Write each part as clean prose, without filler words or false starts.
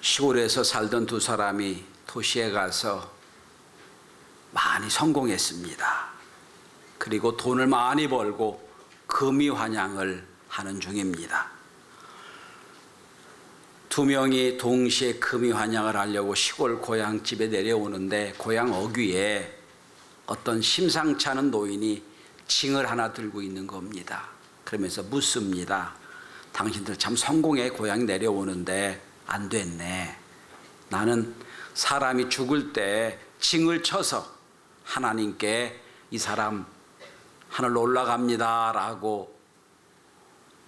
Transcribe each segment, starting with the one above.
시골에서 살던 두 사람이 도시에 가서 많이 성공했습니다. 그리고 돈을 많이 벌고 금이환양을 하는 중입니다. 두 명이 동시에 금이환양을 하려고 시골 고향집에 내려오는데 고향 어귀에 어떤 심상치 않은 노인이 징을 하나 들고 있는 겁니다. 그러면서 묻습니다. 당신들 참 성공해 고향 내려오는데 안 됐네. 나는 사람이 죽을 때 징을 쳐서 하나님께 이 사람 하늘로 올라갑니다 라고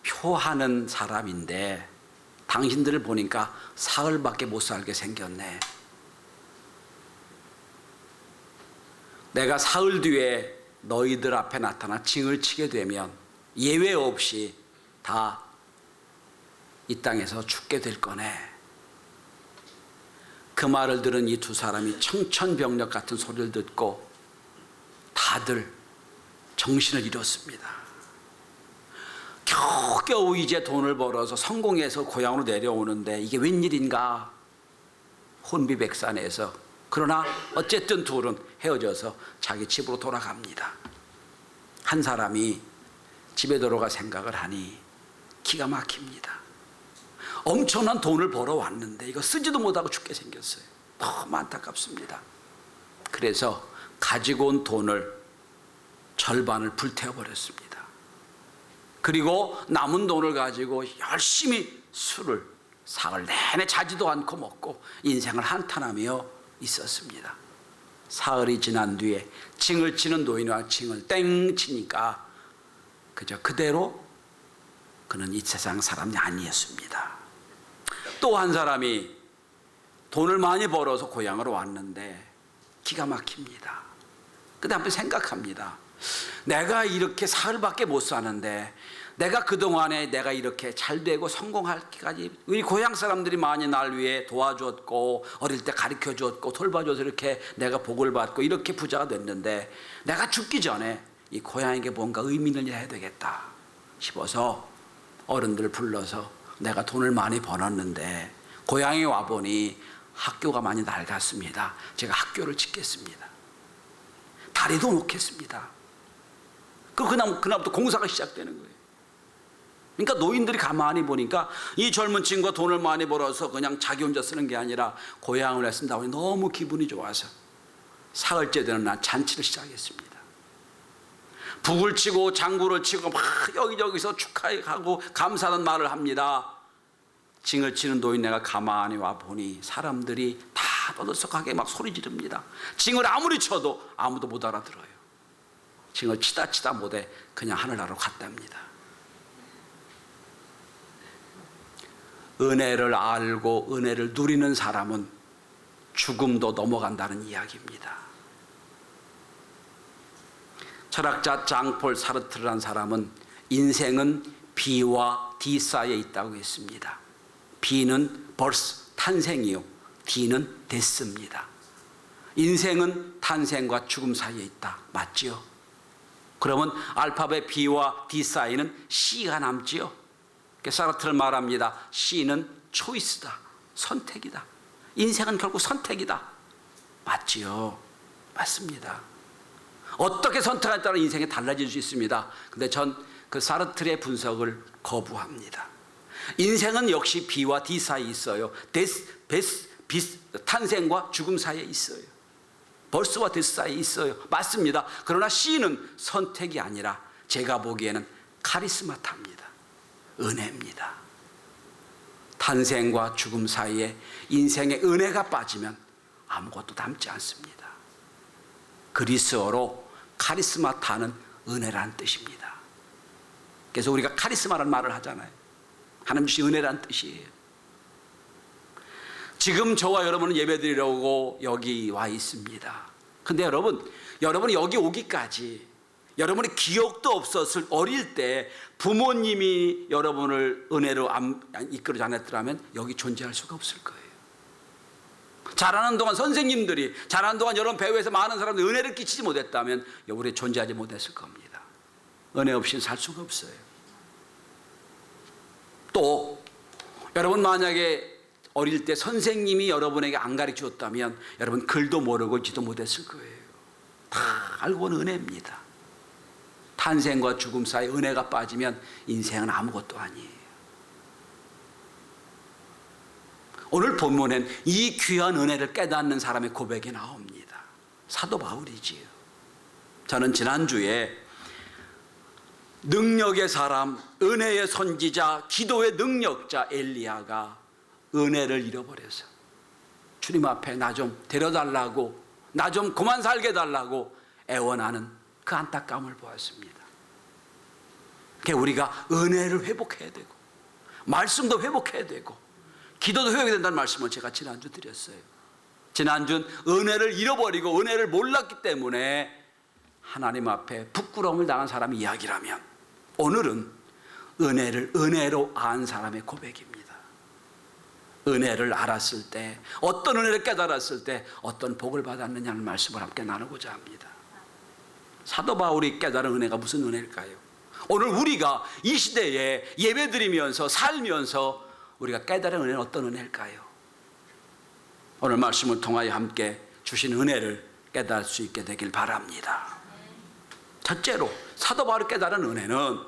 표하는 사람인데 당신들을 보니까 사흘밖에 못 살게 생겼네. 내가 사흘 뒤에 너희들 앞에 나타나 징을 치게 되면 예외 없이 다 이 땅에서 죽게 될 거네. 그 말을 들은 이 두 사람이 청천벽력 같은 소리를 듣고 다들 정신을 잃었습니다. 겨우겨우 이제 돈을 벌어서 성공해서 고향으로 내려오는데 이게 웬일인가 혼비백산해서, 그러나 어쨌든 둘은 헤어져서 자기 집으로 돌아갑니다. 한 사람이 집에 돌아가 생각을 하니 기가 막힙니다. 엄청난 돈을 벌어왔는데 이거 쓰지도 못하고 죽게 생겼어요. 너무 안타깝습니다. 그래서 가지고 온 돈을 절반을 불태워버렸습니다. 그리고 남은 돈을 가지고 열심히 술을 사흘 내내 자지도 않고 먹고 인생을 한탄하며 있었습니다. 사흘이 지난 뒤에 징을 치는 노인과 징을 땡 치니까 그저 그대로 그는 이 세상 사람이 아니었습니다. 또 한 사람이 돈을 많이 벌어서 고향으로 왔는데 기가 막힙니다. 그 다음에 생각합니다. 내가 이렇게 사흘밖에 못 사는데 내가 그동안에 내가 이렇게 잘 되고 성공할기까지 우리 고향 사람들이 많이 날 위해 도와줬고 어릴 때 가르쳐줬고 돌봐줘서 이렇게 내가 복을 받고 이렇게 부자가 됐는데 내가 죽기 전에 이 고향에게 뭔가 의미를 해야 되겠다 싶어서 어른들을 불러서 내가 돈을 많이 벌었는데 고향에 와보니 학교가 많이 낡았습니다. 제가 학교를 짓겠습니다. 다리도 놓겠습니다. 그날부터 공사가 시작되는 거예요. 그러니까 노인들이 가만히 보니까 이 젊은 친구가 돈을 많이 벌어서 그냥 자기 혼자 쓰는 게 아니라 고향을 했습니다. 너무 기분이 좋아서 사흘째 되는 날 잔치를 시작했습니다. 북을 치고 장구를 치고 막 여기저기서 축하하고 감사하는 말을 합니다. 징을 치는 노인네가 가만히 와 보니 사람들이 다 떠들썩하게 막 소리 지릅니다. 징을 아무리 쳐도 아무도 못 알아들어요. 징을 치다 못해 그냥 하늘나라로 갔답니다. 은혜를 알고 은혜를 누리는 사람은 죽음도 넘어간다는 이야기입니다. 철학자 장폴 사르트르라는 사람은 인생은 B와 D 사이에 있다고 했습니다. B는 birth, 탄생이요. D는 death입니다. 인생은 탄생과 죽음 사이에 있다. 맞지요? 그러면 알파벳 B와 D 사이는 C가 남지요. 사르트르 말합니다. C는 초이스다. 선택이다. 인생은 결국 선택이다. 맞지요? 맞습니다. 어떻게 선택에 따라 인생이 달라질 수 있습니다. 근데 전 그 사르트르의 분석을 거부합니다. 인생은 역시 B와 D 사이에 있어요. 탄생과 죽음 사이에 있어요. 벌스와 데스 사이에 있어요. 맞습니다. 그러나 C는 선택이 아니라 제가 보기에는 카리스마타입니다. 은혜입니다. 탄생과 죽음 사이에 인생의 은혜가 빠지면 아무것도 남지 않습니다. 그리스어로 카리스마타는 은혜라는 뜻입니다. 그래서 우리가 카리스마라는 말을 하잖아요. 하나님 주신 은혜라는 뜻이에요. 지금 저와 여러분은 예배드리려고 여기 와 있습니다. 근데 여러분이 여기 오기까지 여러분의 기억도 없었을 어릴 때 부모님이 여러분을 은혜로 이끌어지 않았더라면 여기 존재할 수가 없을 거예요. 자라는 동안 선생님들이, 자라는 동안 여러분 배후에서 많은 사람들이 은혜를 끼치지 못했다면 우리 존재하지 못했을 겁니다. 은혜 없이는 살 수가 없어요. 또 여러분 만약에 어릴 때 선생님이 여러분에게 안 가르쳐줬다면 여러분 글도 모르고 지도 못했을 거예요. 다 알고는 은혜입니다. 탄생과 죽음 사이 은혜가 빠지면 인생은 아무것도 아니에요. 오늘 본문엔 이 귀한 은혜를 깨닫는 사람의 고백이 나옵니다. 사도 바울이지요. 저는 지난주에 능력의 사람, 은혜의 선지자, 기도의 능력자 엘리야가 은혜를 잃어버려서 주님 앞에 나 좀 데려달라고, 나 좀 그만 살게 달라고 애원하는 그 안타까움을 보았습니다. 그러니까 우리가 은혜를 회복해야 되고 말씀도 회복해야 되고 기도도 회복해야 된다는 말씀을 제가 지난주 드렸어요. 지난주는 은혜를 잃어버리고 은혜를 몰랐기 때문에 하나님 앞에 부끄러움을 당한 사람의 이야기라면, 오늘은 은혜를 은혜로 안 사람의 고백입니다. 은혜를 알았을 때, 어떤 은혜를 깨달았을 때 어떤 복을 받았느냐는 말씀을 함께 나누고자 합니다. 사도 바울이 깨달은 은혜가 무슨 은혜일까요? 오늘 우리가 이 시대에 예배드리면서 살면서 우리가 깨달은 은혜는 어떤 은혜일까요? 오늘 말씀을 통하여 함께 주신 은혜를 깨달을 수 있게 되길 바랍니다. 첫째로 사도 바울이 깨달은 은혜는,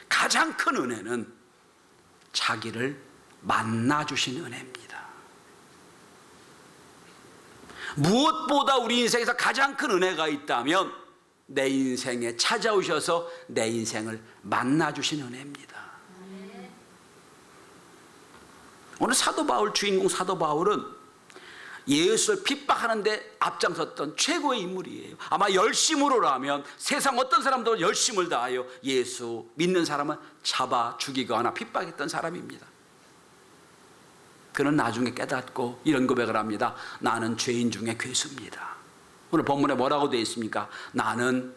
가장 큰 은혜는 자기를 만나주신 은혜입니다. 무엇보다 우리 인생에서 가장 큰 은혜가 있다면 내 인생에 찾아오셔서 내 인생을 만나주신 은혜입니다. 오늘 사도 바울, 주인공 사도 바울은 예수를 핍박하는데 앞장섰던 최고의 인물이에요. 아마 열심으로라면 세상 어떤 사람도 열심을 다하여 예수 믿는 사람은 잡아 죽이거나 핍박했던 사람입니다. 그는 나중에 깨닫고 이런 고백을 합니다. 나는 죄인 중에 괴수입니다. 오늘 본문에 뭐라고 되어 있습니까? 나는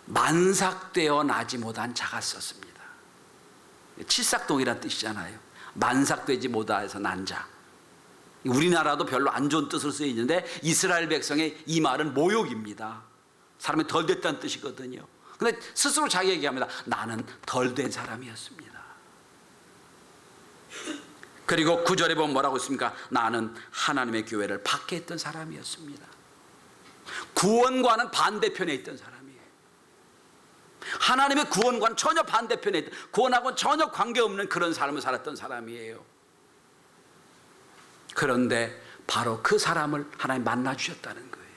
만삭되어 나지 못한 자가 썼습니다. 칠삭동이라는 뜻이잖아요. 만삭되지 못해서 난 자. 우리나라도 별로 안 좋은 뜻을 쓰여 있는데 이스라엘 백성의 이 말은 모욕입니다. 사람이 덜 됐다는 뜻이거든요. 근데 스스로 자기 얘기합니다. 나는 덜 된 사람이었습니다. 그리고 9절에 보면 뭐라고 있습니까? 나는 하나님의 교회를 박해했던 사람이었습니다. 구원과는 반대편에 있던 사람이에요. 하나님의 구원과는 전혀 반대편에 있던, 구원하고는 전혀 관계없는 그런 삶을 살았던 사람이에요. 그런데 바로 그 사람을 하나님 만나주셨다는 거예요.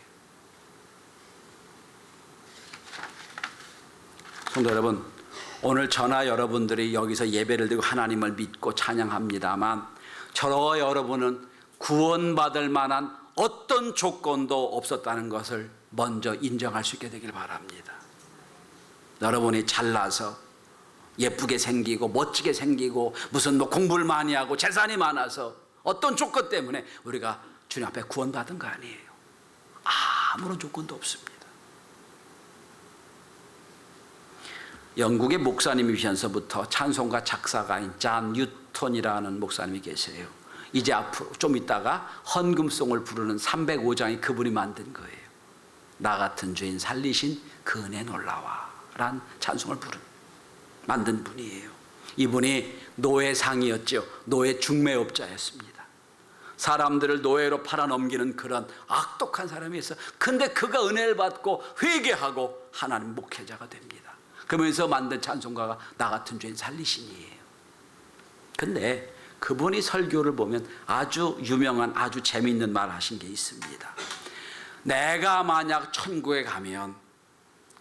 성도 여러분, 오늘 저나 여러분들이 여기서 예배를 드리고 하나님을 믿고 찬양합니다만, 저와 여러분은 구원받을 만한 어떤 조건도 없었다는 것을 먼저 인정할 수 있게 되길 바랍니다. 여러분이 잘나서 예쁘게 생기고 멋지게 생기고 무슨 공부를 많이 하고 재산이 많아서 어떤 조건 때문에 우리가 주님 앞에 구원받은 거 아니에요. 아무런 조건도 없습니다. 영국의 목사님이시면서부터 찬송가 작사가인 잔 뉴턴이라는 목사님이 계세요. 이제 앞으로 좀 있다가 헌금송을 부르는 305장이 그분이 만든 거예요. 나 같은 죄인 살리신 그 은혜 놀라와 라는 찬송을 만든 분이에요. 이분이 노예상이었죠. 노예 중매업자였습니다. 사람들을 노예로 팔아넘기는 그런 악독한 사람이 있어요. 근데 그가 은혜를 받고 회개하고 하나님 목회자가 됩니다. 그러면서 만든 찬송가가 나 같은 죄인 살리신이에요. 근데 그분이 설교를 보면 아주 유명한, 아주 재미있는 말 하신 게 있습니다. 내가 만약 천국에 가면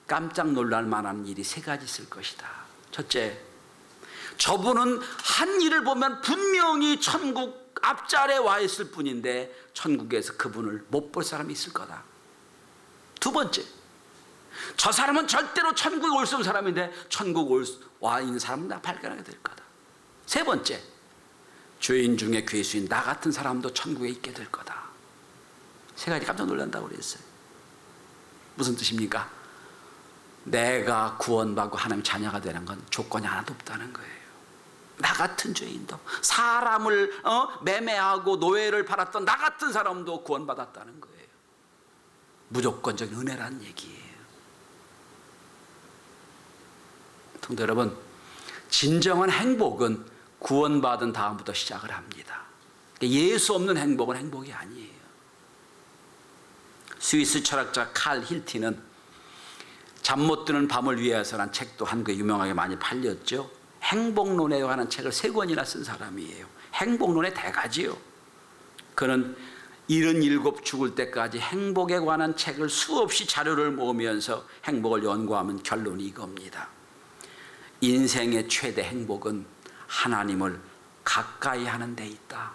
깜짝 놀랄 만한 일이 3가지 있을 것이다. 첫째, 저분은 한 일을 보면 분명히 천국 앞자리에 와 있을 뿐인데 천국에서 그분을 못 볼 사람이 있을 거다. 두 번째, 저 사람은 절대로 천국에 올 수 없는 사람인데 천국 와 있는 사람은 나 발견하게 될 거다. 세 번째, 죄인 중에 괴수인 나 같은 사람도 천국에 있게 될 거다. 3가지 깜짝 놀란다고 그랬어요. 무슨 뜻입니까? 내가 구원받고 하나님 자녀가 되는 건 조건이 하나도 없다는 거예요. 나 같은 죄인도, 사람을 매매하고 노예를 팔았던 나 같은 사람도 구원받았다는 거예요. 무조건적인 은혜라는 얘기예요. 성도 여러분, 진정한 행복은 구원받은 다음부터 시작을 합니다. 예수 없는 행복은 행복이 아니에요. 스위스 철학자 칼 힐티는 잠 못 드는 밤을 위해서라는 책도 한국에 유명하게 많이 팔렸죠. 행복론에 관한 책을 3권이나 쓴 사람이에요. 행복론의 대가지요. 그는 77 죽을 때까지 행복에 관한 책을 수없이 자료를 모으면서 행복을 연구하면 결론이 이겁니다. 인생의 최대 행복은 하나님을 가까이 하는 데 있다.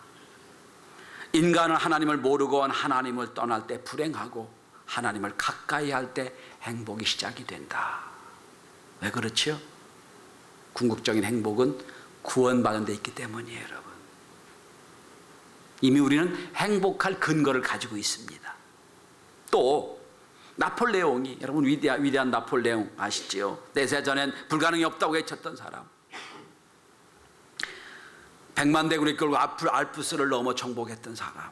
인간은 하나님을 모르고 하나님을 떠날 때 불행하고 하나님을 가까이 할 때 행복이 시작이 된다. 왜 그렇죠? 궁극적인 행복은 구원받은 데 있기 때문이에요, 여러분. 이미 우리는 행복할 근거를 가지고 있습니다. 또 나폴레옹이, 여러분 위대한 나폴레옹 아시죠? 내세전엔 불가능이 없다고 외쳤던 사람. 100만 대군을 이끌고 알프스를 넘어 정복했던 사람.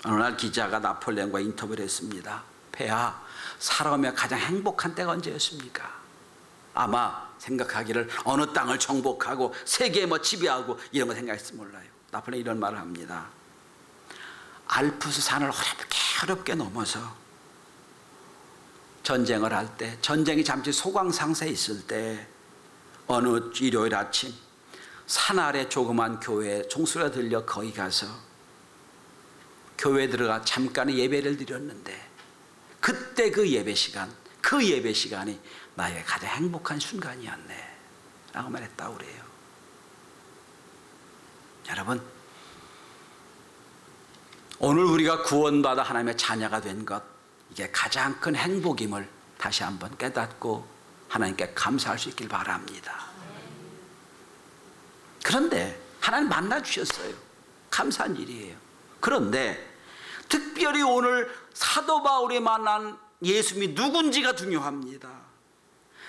어느 날 기자가 나폴레옹과 인터뷰를 했습니다. 폐하, 살아오며 가장 행복한 때가 언제였습니까? 아마 생각하기를 어느 땅을 정복하고 세계에 지배하고 이런 거 생각했을지 몰라요. 나폴레옹이 이런 말을 합니다. 알프스 산을 어렵게 넘어서 전쟁을 할 때, 전쟁이 잠시 소강상태에 있을 때 어느 일요일 아침 산 아래 조그만 교회에 종소리가 들려 거기 가서 교회에 들어가 잠깐의 예배를 드렸는데 그때 그 예배 시간이 나에게 가장 행복한 순간이었네 라고 말했다고 그래요. 여러분, 오늘 우리가 구원받아 하나님의 자녀가 된 것, 이게 가장 큰 행복임을 다시 한번 깨닫고 하나님께 감사할 수 있길 바랍니다. 그런데 하나님 만나주셨어요. 감사한 일이에요. 그런데 특별히 오늘 사도 바울이 만난 예수님이 누군지가 중요합니다.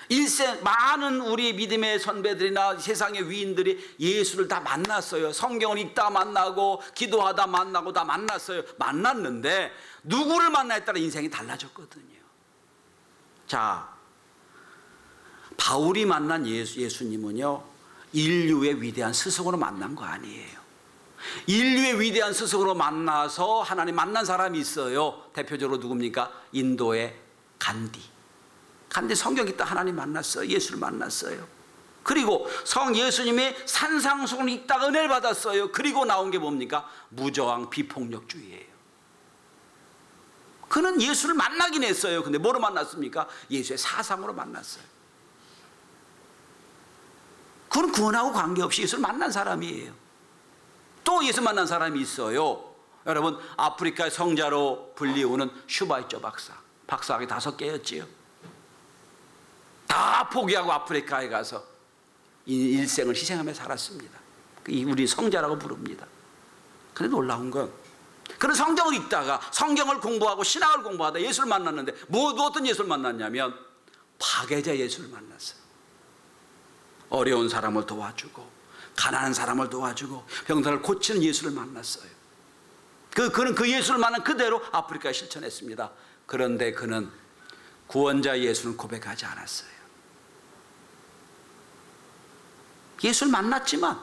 일생 많은 우리 믿음의 선배들이나 세상의 위인들이 예수를 다 만났어요. 성경을 읽다 만나고 기도하다 만나고 다 만났어요. 만났는데 누구를 만나에 따라 인생이 달라졌거든요. 자, 바울이 만난 예수님은요, 인류의 위대한 스승으로 만난 거 아니에요. 인류의 위대한 스승으로 만나서 하나님 만난 사람이 있어요. 대표적으로 누굽니까? 인도의 간디 성경 읽다 하나님 만났어요. 예수를 만났어요. 그리고 성 예수님이 산상수훈을 읽다가 은혜를 받았어요. 그리고 나온 게 뭡니까? 무저항 비폭력주의예요. 그는 예수를 만나긴 했어요. 근데 뭐로 만났습니까? 예수의 사상으로 만났어요. 그건 구원하고 관계없이 예수를 만난 사람이에요. 또 예수 만난 사람이 있어요. 여러분, 아프리카의 성자로 불리우는 슈바이처 박사학위 5개였지요. 다 포기하고 아프리카에 가서 일생을 희생하며 살았습니다. 우리 성자라고 부릅니다. 그런데 놀라운 건 그런 성경을 읽다가 성경을 공부하고 신학을 공부하다 예수를 만났는데 어떤 예수를 만났냐면 파괴자 예수를 만났어요. 어려운 사람을 도와주고 가난한 사람을 도와주고 병사를 고치는 예수를 만났어요. 그는 그 예수를 만난 그대로 아프리카에 실천했습니다. 그런데 그는 구원자 예수는 고백하지 않았어요. 예수를 만났지만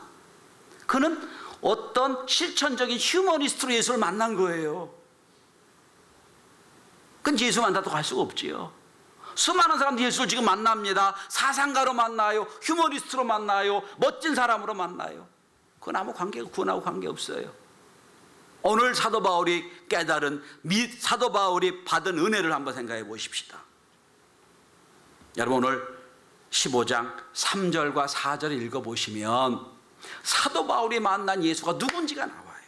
그는 어떤 실천적인 휴머니스트로 예수를 만난 거예요. 그건 예수 만나도 갈 수가 없지요. 수많은 사람들이 예수를 지금 만납니다. 사상가로 만나요. 휴머니스트로 만나요. 멋진 사람으로 만나요. 그건 아무 관계가 구원하고 관계없어요. 오늘 사도 바울이 깨달은 사도 바울이 받은 은혜를 한번 생각해 보십시다. 여러분, 오늘 15장 3절과 4절을 읽어보시면 사도 바울이 만난 예수가 누군지가 나와요.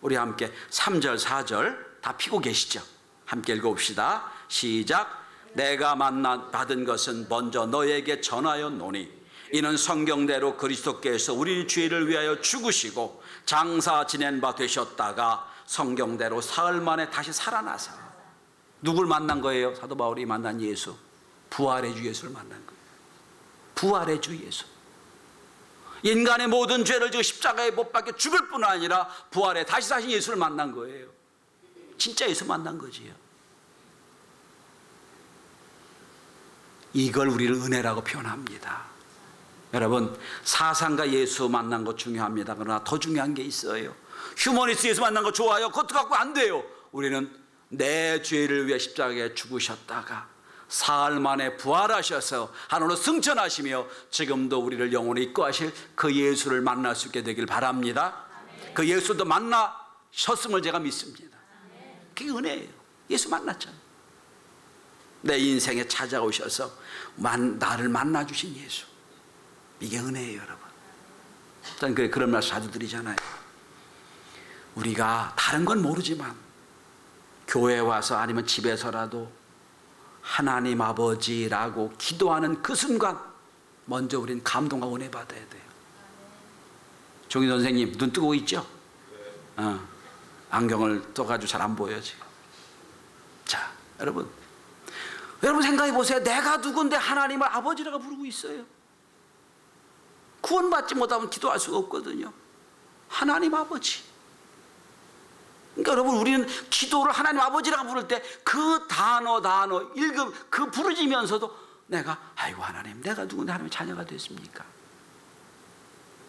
우리 함께 3절 4절 다 피고 계시죠? 함께 읽어봅시다. 시작. 내가 받은 것은 먼저 너에게 전하였노니 이는 성경대로 그리스도께서 우리 죄를 위하여 죽으시고 장사 지낸 바 되셨다가 성경대로 사흘 만에 다시 살아나사. 누굴 만난 거예요? 사도 바울이 만난 예수. 부활의 주 예수를 만난 거예요. 부활의 주 예수. 인간의 모든 죄를 지고 십자가에 못 박혀 죽을 뿐 아니라 부활에 다시 사신 예수를 만난 거예요. 진짜 예수 만난 거지요. 이걸 우리는 은혜라고 표현합니다. 여러분, 사상과 예수 만난 거 중요합니다. 그러나 더 중요한 게 있어요. 휴머니스트 예수 만난 거 좋아요. 그것도 갖고 안 돼요. 우리는 내 죄를 위해 십자가에 죽으셨다가 사흘 만에 부활하셔서 하늘로 승천하시며 지금도 우리를 영원히 이끌어가실 그 예수를 만날 수 있게 되길 바랍니다. 그 예수도 만나셨음을 제가 믿습니다. 그게 은혜예요. 예수 만났잖아요. 내 인생에 찾아오셔서 나를 만나주신 예수. 이게 은혜예요, 여러분. 저는 그런 말씀 자주 드리잖아요. 우리가 다른 건 모르지만 교회에 와서 아니면 집에서라도 하나님 아버지라고 기도하는 그 순간 먼저 우린 감동과 은혜 받아야 돼요. 종희 선생님 눈 뜨고 있죠? 안경을 떠가지고 잘 안 보여요 지금. 자, 여러분 생각해 보세요. 내가 누군데 하나님을 아버지라고 부르고 있어요. 구원받지 못하면 기도할 수가 없거든요. 하나님 아버지. 그러니까 여러분, 우리는 기도를 하나님 아버지라고 부를 때 그 단어 읽음 그 부르짖으면서도 내가 아이고 하나님, 내가 누군데 하나님의 자녀가 됐습니까?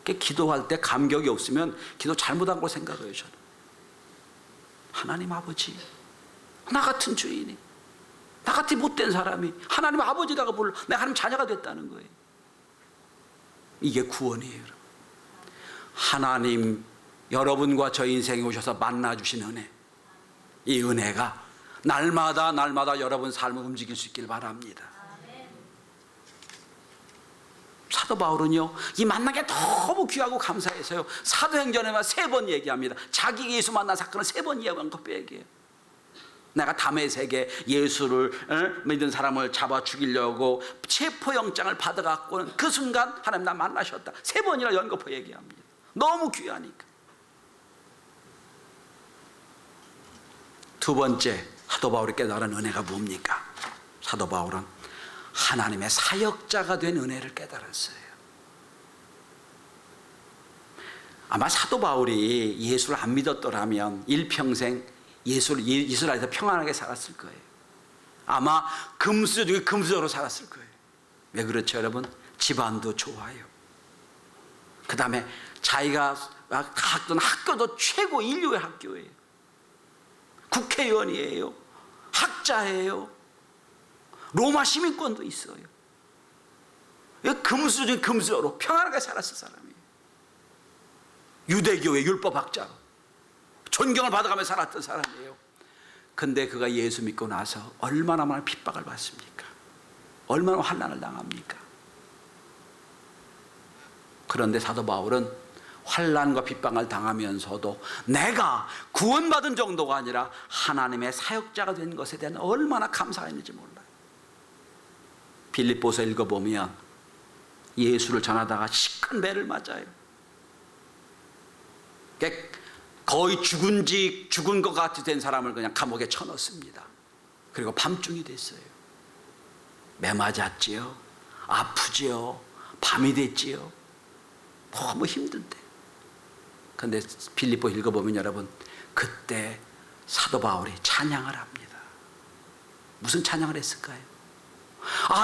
기도할 때 감격이 없으면 기도 잘못한 걸 생각해요. 저는 하나님 아버지, 나 같은 주인이, 나 같이 못된 사람이 하나님 아버지라고 불러 내가 하나님 자녀가 됐다는 거예요. 이게 구원이에요. 여러분. 하나님 여러분과 저 인생에 오셔서 만나주신 은혜, 이 은혜가 날마다 여러분 삶을 움직일 수 있길 바랍니다. 사도 바울은요, 이 만난 게 너무 귀하고 감사해서요, 사도행전에만 3번 얘기합니다. 자기 예수 만난 사건을 3번 이야기한 것 빼기예요. 내가 다메섹에 예수를 믿은 사람을 잡아 죽이려고 체포영장을 받아갖고는 그 순간 하나님 나 만나셨다. 3번이나 연거푸 얘기합니다. 너무 귀하니까. 두 번째, 사도 바울이 깨달은 은혜가 뭡니까? 사도 바울은 하나님의 사역자가 된 은혜를 깨달았어요. 아마 사도 바울이 예수를 안 믿었더라면 일평생 이스라엘에서 평안하게 살았을 거예요. 아마 금수 중에 금수저로 살았을 거예요. 왜 그렇죠, 여러분? 집안도 좋아요. 그 다음에 자기가 갔던 학교도 최고 인류의 학교예요. 국회의원이에요. 학자예요. 로마 시민권도 있어요. 금수 중에 금수저로 평안하게 살았을 사람이에요. 유대교의 율법학자로 존경을 받아가며 살았던 사람이에요. 근데 그가 예수 믿고 나서 얼마나 많은 핍박을 받습니까? 얼마나 환난을 당합니까? 그런데 사도 바울은 환난과 핍박을 당하면서도 내가 구원받은 정도가 아니라 하나님의 사역자가 된 것에 대한 얼마나 감사가 있는지 몰라요. 빌립보서 읽어보면 예수를 전하다가 시큰 배를 맞아요. 거의 죽은 것 같이 된 사람을 그냥 감옥에 쳐넣습니다. 그리고 밤중이 됐어요. 매 맞았지요. 아프지요. 밤이 됐지요. 너무 힘든데. 그런데 빌립보 읽어보면 여러분, 그때 사도 바울이 찬양을 합니다. 무슨 찬양을 했을까요?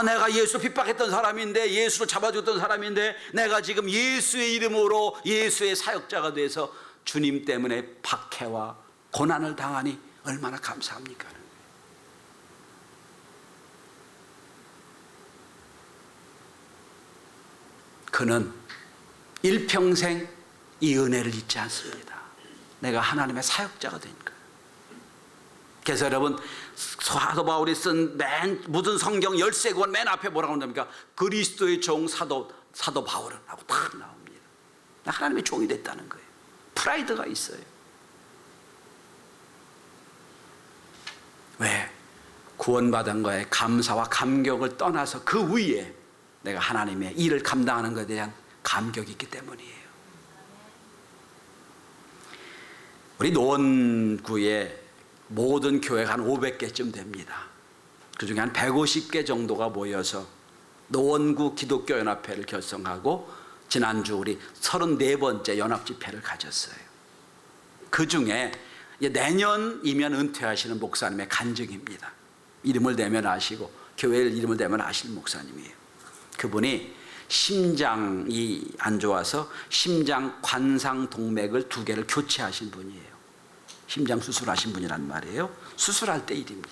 내가 예수 핍박했던 사람인데, 예수를 잡아줬던 사람인데, 내가 지금 예수의 이름으로 예수의 사역자가 돼서 주님 때문에 박해와 고난을 당하니 얼마나 감사합니까? 그는 일평생 이 은혜를 잊지 않습니다. 내가 하나님의 사역자가 된 거예요. 그래서 여러분, 사도 바울이 쓴 무슨 성경 13권 맨 앞에 뭐라고 한답니까? 그리스도의 종 사도 바울은 하고 딱 나옵니다. 하나님의 종이 됐다는 거예요. 프라이드가 있어요. 왜? 구원받은 거에 감사와 감격을 떠나서 그 위에 내가 하나님의 일을 감당하는 것에 대한 감격이 있기 때문이에요. 우리 노원구에 모든 교회가 한 500개쯤 됩니다. 그 중에 한 150개 정도가 모여서 노원구 기독교연합회를 결성하고 지난주 우리 34번째 연합집회를 가졌어요. 그 중에 내년이면 은퇴하시는 목사님의 간증입니다. 이름을 대면 아시고 교회 이름을 대면 아실 목사님이에요. 그분이 심장이 안 좋아서 심장 관상 동맥을 2개를 교체하신 분이에요. 심장 수술하신 분이란 말이에요. 수술할 때 일입니다.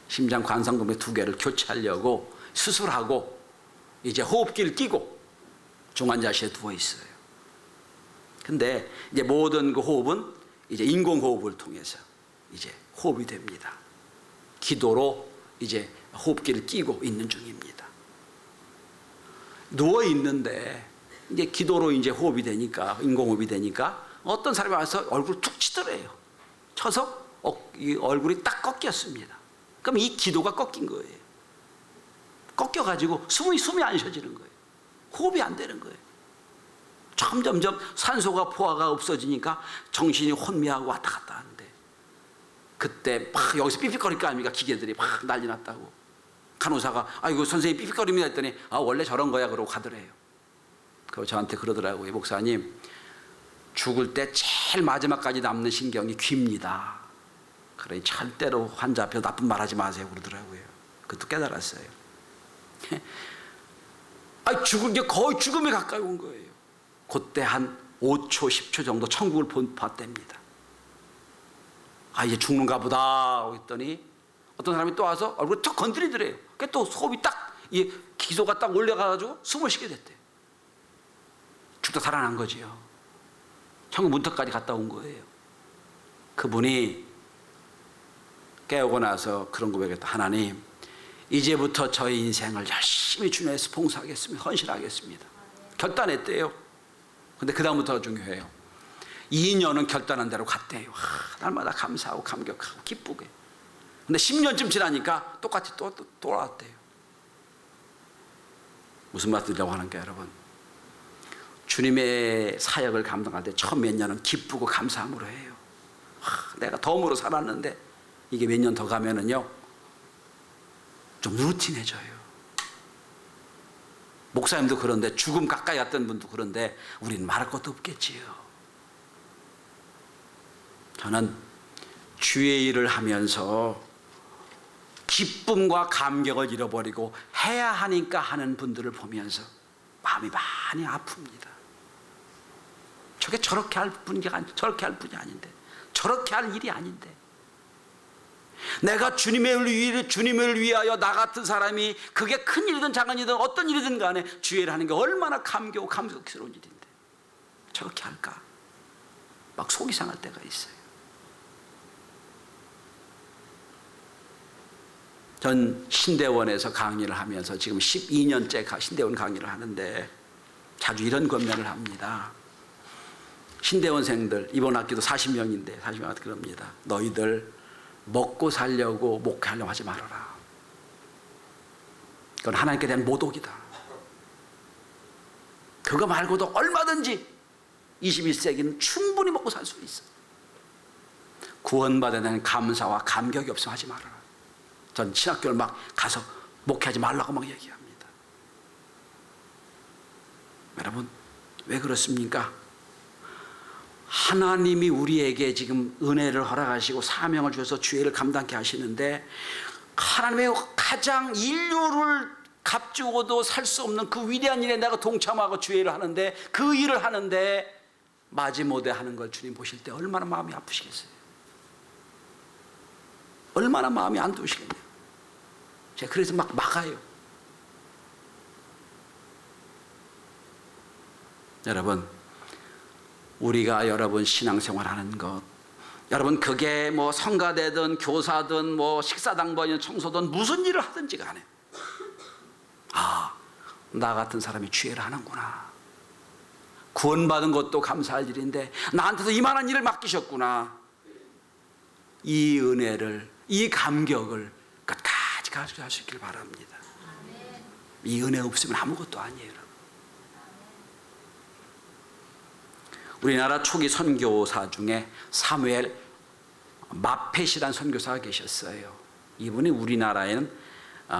심장 관상 동맥 2개를 교체하려고 수술하고 이제 호흡기를 끼고 중환자실에 누워 있어요. 근데 이제 모든 그 호흡은 이제 인공호흡을 통해서 이제 호흡이 됩니다. 기도로 이제 호흡기를 끼고 있는 중입니다. 누워 있는데 이제 기도로 이제 호흡이 되니까, 인공호흡이 되니까 어떤 사람이 와서 얼굴을 툭 치더래요. 쳐서 이 얼굴이 딱 꺾였습니다. 그럼 이 기도가 꺾인 거예요. 꺾여가지고 숨이 안 쉬어지는 거예요. 호흡이 안 되는 거예요. 점점점 산소가 포화가 없어지니까 정신이 혼미하고 왔다 갔다 하는데, 그때 막 여기서 삐삐거릴 거 아닙니까? 기계들이 막 난리 났다고. 간호사가 아이고 선생님 삐삐거립니다 했더니 원래 저런 거야 그러고 가더래요. 그리고 저한테 그러더라고요. 목사님, 죽을 때 제일 마지막까지 남는 신경이 귀입니다. 그러니 절대로 환자 앞에서 나쁜 말 하지 마세요 그러더라고요. 그것도 깨달았어요. 죽은 게 거의 죽음에 가까이 온 거예요. 그때 한 5초 10초 정도 천국을 봤답니다. 이제 죽는가 보다 했더니 어떤 사람이 또 와서 얼굴을 툭 건드리더래요. 그러니까 또 호흡이 딱 기소가 딱 올라가가지고 숨을 쉬게 됐대요. 죽다 살아난 거지요. 천국 문턱까지 갔다 온 거예요. 그분이 깨우고 나서 그런 고백했다. 하나님, 이제부터 저희 인생을 열심히 주님에서 봉사하겠습니다. 헌신하겠습니다. 결단했대요. 근데 그 다음부터가 중요해요. 2년은 결단한 대로 갔대요. 날마다 감사하고 감격하고 기쁘게. 근데 10년쯤 지나니까 똑같이 또 돌아왔대요. 무슨 말씀이라고 하는 게 여러분, 주님의 사역을 감당할 때 처음 몇 년은 기쁘고 감사함으로 해요. 내가 덤으로 살았는데 이게 몇 년 더 가면은요 좀 루틴해져요. 목사님도 그런데, 죽음 가까이 갔던 분도 그런데 우리는 말할 것도 없겠지요. 저는 주의 일을 하면서 기쁨과 감격을 잃어버리고 해야 하니까 하는 분들을 보면서 마음이 많이 아픕니다. 저게 저렇게 할 분이 아닌데, 저렇게 할 일이 아닌데, 내가 주님을 위하여 나 같은 사람이 그게 큰 일이든 작은 일이든 어떤 일이든 간에 주의를 하는 게 얼마나 감격스러운 일인데 저렇게 할까? 막 속이 상할 때가 있어요. 전 신대원에서 강의를 하면서 지금 12년째 신대원 강의를 하는데 자주 이런 권면을 합니다. 신대원생들, 이번 학기도 40명인데 40명한테 그럽니다. 너희들 먹고 살려고 목회하려고 하지 말아라. 그건 하나님께 대한 모독이다. 그거 말고도 얼마든지 21세기는 충분히 먹고 살 수 있어. 구원받아야 되는 감사와 감격이 없으면 하지 말아라. 전 신학교를 막 가서 목회하지 말라고 막 얘기합니다. 여러분, 왜 그렇습니까? 하나님이 우리에게 지금 은혜를 허락하시고 사명을 주셔서 주의를 감당케 하시는데, 하나님의 가장 인류를 값주고도 살 수 없는 그 위대한 일에 내가 동참하고 주의를 하는데, 그 일을 하는데 마지못해 하는 걸 주님 보실 때 얼마나 마음이 아프시겠어요? 얼마나 마음이 안 좋으시겠네요. 제가 그래서 막 막아요. 여러분, 우리가 여러분 신앙생활하는 것, 여러분 그게 뭐 성가대든 교사든 뭐 식사당번이든 청소든 무슨 일을 하든지 간에 나 같은 사람이 주의를 하는구나. 구원받은 것도 감사할 일인데 나한테도 이만한 일을 맡기셨구나. 이 은혜를, 이 감격을 끝까지 가져갈 수 있길 바랍니다. 이 은혜 없으면 아무것도 아니에요. 우리나라 초기 선교사 중에 사무엘 마펫이라는 선교사가 계셨어요. 이분이 우리나라에는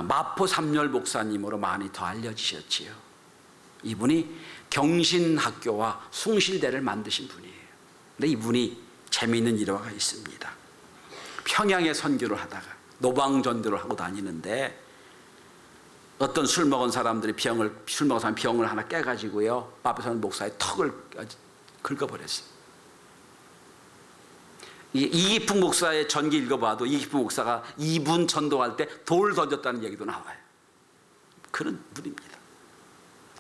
마포 삼열 목사님으로 많이 더 알려지셨지요. 이분이 경신학교와 숭실대를 만드신 분이에요. 근데 이분이 재미있는 일화가 있습니다. 평양에 선교를 하다가 노방전도를 하고 다니는데 어떤 술 먹은 사람이 병을 하나 깨가지고요, 앞에 서는 목사의 턱을 긁어버렸어요. 이기풍 목사의 전기 읽어봐도 이기풍 목사가 2분 전도할 때 돌 던졌다는 얘기도 나와요. 그런 분입니다.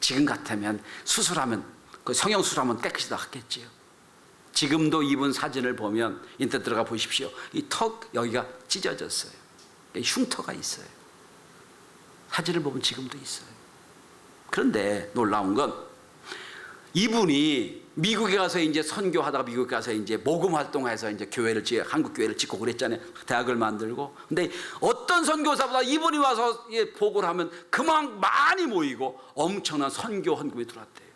지금 같으면 수술하면, 그 성형수술하면 깨끗이 나갔겠지요. 지금도 이분 사진을 보면 인터넷 들어가 보십시오. 이 턱 여기가 찢어졌어요. 흉터가 있어요. 사진을 보면 지금도 있어요. 그런데 놀라운 건 이분이 미국에 가서 이제 선교하다가 미국에 가서 이제 모금 활동해서 이제 한국 교회를 짓고 그랬잖아요. 대학을 만들고. 근데 어떤 선교사보다 이분이 와서 보고를 하면 그만 많이 모이고 엄청난 선교 헌금이 들어왔대요.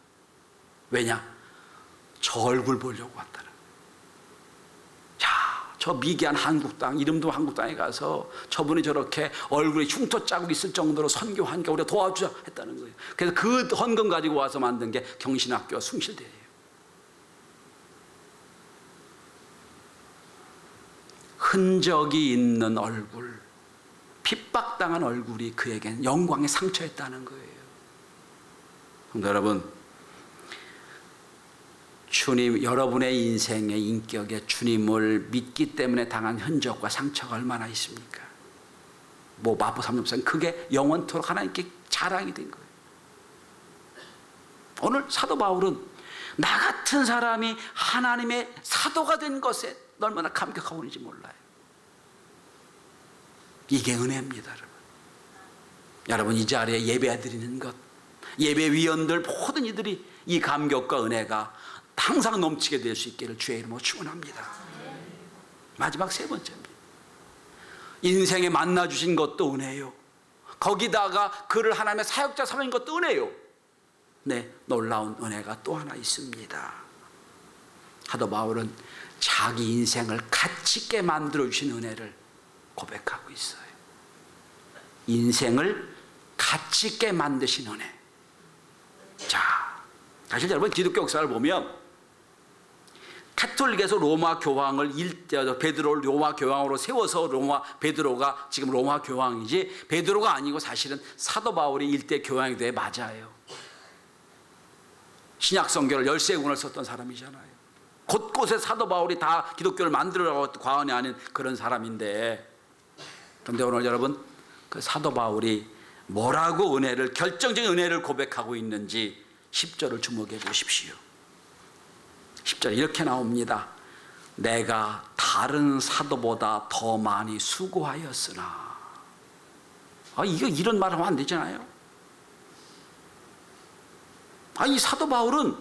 왜냐? 저 얼굴 보려고 왔다는. 저 미개한 한국당, 이름도 한국당에 가서 저분이 저렇게 얼굴에 흉터 자국 있을 정도로 선교하니까 우리가 도와주자 했다는 거예요. 그래서 그 헌금 가지고 와서 만든 게 경신학교와 숭실대예요. 흔적이 있는 얼굴, 핍박당한 얼굴이 그에겐 영광의 상처였다는 거예요. 성도 여러분, 주님, 여러분의 인생의 인격에 주님을 믿기 때문에 당한 흔적과 상처가 얼마나 있습니까? 마포 삼육선 그게 영원토록 하나님께 자랑이 된 거예요. 오늘 사도 바울은 나 같은 사람이 하나님의 사도가 된 것에 얼마나 감격하고 있는지 몰라요. 이게 은혜입니다, 여러분. 여러분, 이 자리에 예배 드리는 것, 예배 위원들 모든 이들이 이 감격과 은혜가 항상 넘치게 될 수 있기를 주의 이름으로 축원합니다. 마지막 세 번째입니다. 인생에 만나주신 것도 은혜요. 거기다가 그를 하나님의 사역자 삼은 것도 은혜요. 네, 놀라운 은혜가 또 하나 있습니다. 사도 바울은 자기 인생을 가치 있게 만들어주신 은혜를 고백하고 있어요. 인생을 가치 있게 만드신 은혜. 자, 사실 여러분, 기독교 역사를 보면 카톨릭에서 로마 교황을 베드로를 로마 교황으로 세워서 베드로가 지금 로마 교황이지, 베드로가 아니고 사실은 사도 바울이 일대 교황이 돼. 맞아요. 신약 성경을 13권을 썼던 사람이잖아요. 곳곳에 사도 바울이 다 기독교를 만들어라고 과언이 아닌 그런 사람인데, 그런데 오늘 여러분, 그 사도 바울이 뭐라고 결정적인 은혜를 고백하고 있는지 10절을 주목해 보십시오. 10절 이렇게 나옵니다. 내가 다른 사도보다 더 많이 수고하였으나. 이런 말 하면 안 되잖아요. 이 사도 바울은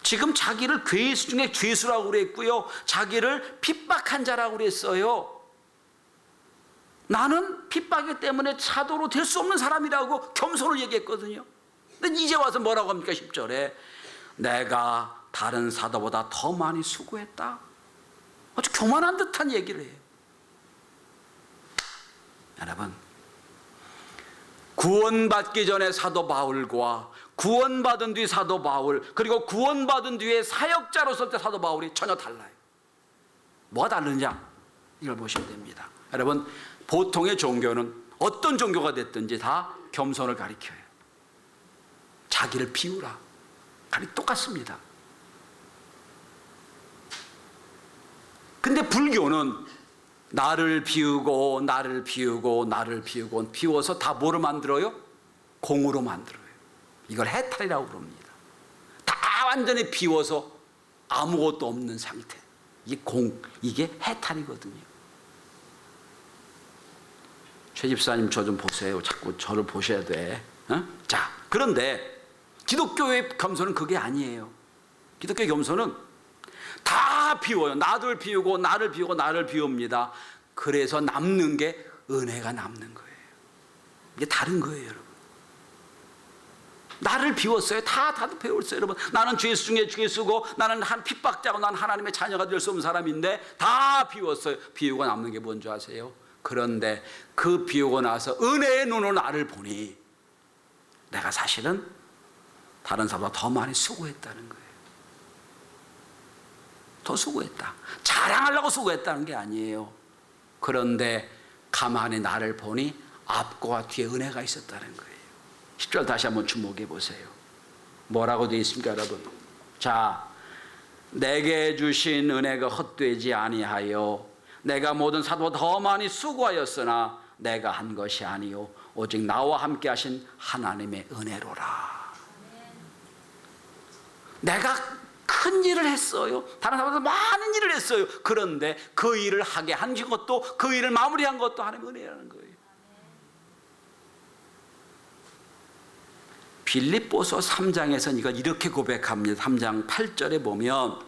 지금 자기를 괴수 중에 괴수라고 그랬고요, 자기를 핍박한 자라고 그랬어요. 나는 핍박이 때문에 사도로 될 수 없는 사람이라고 겸손을 얘기했거든요. 근데 이제 와서 뭐라고 합니까? 10절에 내가 다른 사도보다 더 많이 수고했다. 아주 교만한 듯한 얘기를 해요. 여러분, 구원받기 전에 사도 바울과 구원받은 뒤 사도 바울, 그리고 구원받은 뒤에 사역자로서 사도 바울이 전혀 달라요. 뭐가 다르냐? 이걸 보시면 됩니다. 여러분, 보통의 종교는 어떤 종교가 됐든지 다 겸손을 가리켜요. 자기를 비우라. 똑같습니다. 근데 불교는 나를 비우고 나를 비우고 나를 비우고 비워서 다 뭐로 만들어요? 공으로 만들어요. 이걸 해탈이라고 부릅니다. 다 완전히 비워서 아무것도 없는 상태. 이게 해탈이거든요. 최 집사님 저 좀 보세요. 자꾸 저를 보셔야 돼. 자, 그런데 기독교의 겸손은 그게 아니에요. 기독교의 겸손은 다 비워요. 나를 비우고 나를 비우고 나를 비웁니다. 그래서 남는 게 은혜가 남는 거예요. 이게 다른 거예요, 여러분. 나를 비웠어요. 다도 배웠어요, 여러분. 나는 죄수 중에 죄수고, 나는 한 핍박자고, 나는 하나님의 자녀가 될 수 없는 사람인데 다 비웠어요. 비우고 남는 게 뭔지 아세요? 그런데 그 비우고 나서 은혜의 눈으로 나를 보니 내가 사실은 다른 사람보다 더 많이 수고했다는 거예요. 더 수고했다. 자랑하려고 수고했다는 게 아니에요. 그런데 가만히 나를 보니 앞과 뒤에 은혜가 있었다는 거예요. 10절 다시 한번 주목해 보세요. 뭐라고 되어 있습니까, 여러분? 자, 내게 주신 은혜가 헛되지 아니하여 내가 모든 사도보다 더 많이 수고하였으나 내가 한 것이 아니요 오직 나와 함께 하신 하나님의 은혜로라. 내가 큰 일을 했어요. 다른 사람보다 많은 일을 했어요. 그런데 그 일을 하게 한 것도, 그 일을 마무리한 것도 하나님의 은혜라는 거예요. 빌립보서 3장에서 이걸 이렇게 고백합니다. 3장 8절에 보면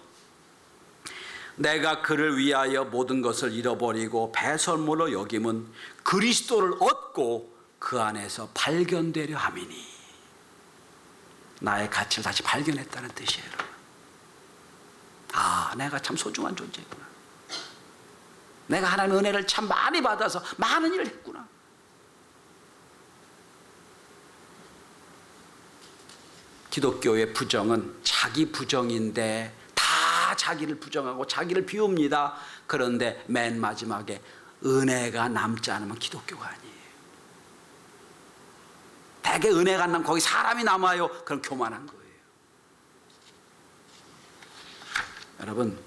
내가 그를 위하여 모든 것을 잃어버리고 배설물로 여김은 그리스도를 얻고 그 안에서 발견되려 함이니. 나의 가치를 다시 발견했다는 뜻이에요. 아, 내가 참 소중한 존재구나. 내가 하나님의 은혜를 참 많이 받아서 많은 일을 했구나. 기독교의 부정은 자기 부정인데 다 자기를 부정하고 자기를 비웁니다. 그런데 맨 마지막에 은혜가 남지 않으면 기독교가 아니에요. 대개 은혜가 안 나면 거기 사람이 남아요. 그럼 교만한 거예요. 여러분,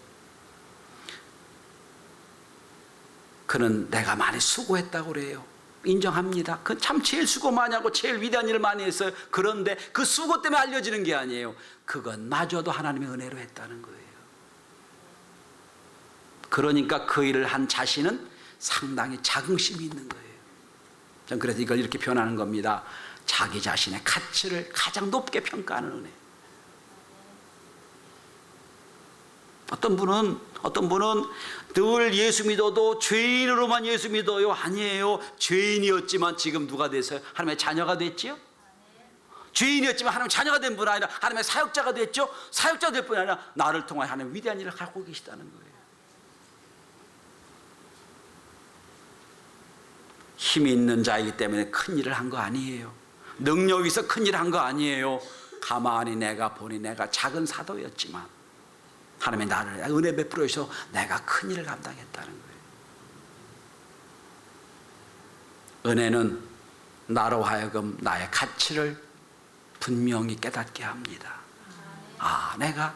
그는 내가 많이 수고했다고 그래요. 인정합니다. 그 참 제일 수고 많이 하고 제일 위대한 일을 많이 했어요. 그런데 그 수고 때문에 알려지는 게 아니에요. 그건 마저도 하나님의 은혜로 했다는 거예요. 그러니까 그 일을 한 자신은 상당히 자긍심이 있는 거예요. 전 그래서 이걸 이렇게 표현하는 겁니다. 자기 자신의 가치를 가장 높게 평가하는 은혜. 어떤 분은 늘 예수 믿어도 죄인으로만 예수 믿어요. 아니에요. 죄인이었지만 지금 누가 됐어요? 하나님의 자녀가 됐지요? 죄인이었지만 하나님의 자녀가 된 분 아니라 하나님의 사역자가 됐죠? 사역자 될 뿐 아니라 나를 통하여 하나님 위대한 일을 하고 계시다는 거예요. 힘이 있는 자이기 때문에 큰 일을 한 거 아니에요. 능력이 있어 큰 일을 한 거 아니에요. 가만히 내가 보니 내가 작은 사도였지만 하나님의 나를 은혜 베풀어 주셔서 내가 큰 일을 감당했다는 거예요. 은혜는 나로 하여금 나의 가치를 분명히 깨닫게 합니다. 아, 내가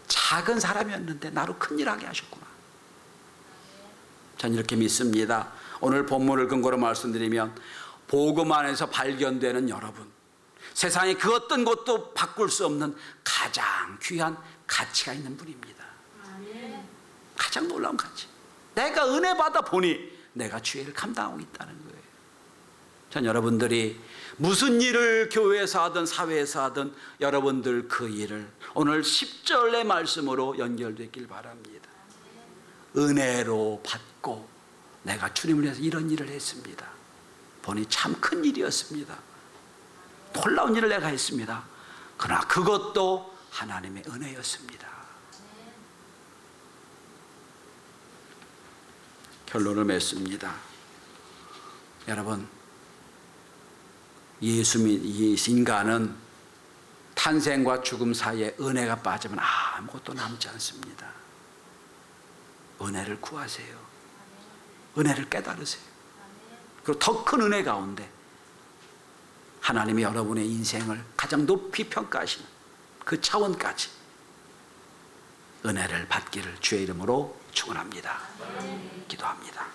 작은 사람이었는데 나로 큰 일 하게 하셨구나. 전 이렇게 믿습니다. 오늘 본문을 근거로 말씀드리면 복음 안에서 발견되는 여러분, 세상에 그 어떤 것도 바꿀 수 없는 가장 귀한 가치가 있는 분입니다. 가장 놀라운 가치. 내가 은혜 받아 보니 내가 죄를 감당하고 있다는 거예요. 전 여러분들이 무슨 일을 교회에서 하든 사회에서 하든 여러분들 그 일을 오늘 10절의 말씀으로 연결되길 바랍니다. 은혜로 받고 내가 주님을 위해서 이런 일을 했습니다. 보니 참 큰 일이었습니다. 놀라운 일을 내가 했습니다. 그러나 그것도 하나님의 은혜였습니다. 결론을 맺습니다. 여러분, 인간은 탄생과 죽음 사이에 은혜가 빠지면 아무것도 남지 않습니다. 은혜를 구하세요. 은혜를 깨달으세요. 그리고 더 큰 은혜 가운데 하나님이 여러분의 인생을 가장 높이 평가하시는 그 차원까지 은혜를 받기를 주의 이름으로 축원합니다. 기도합니다.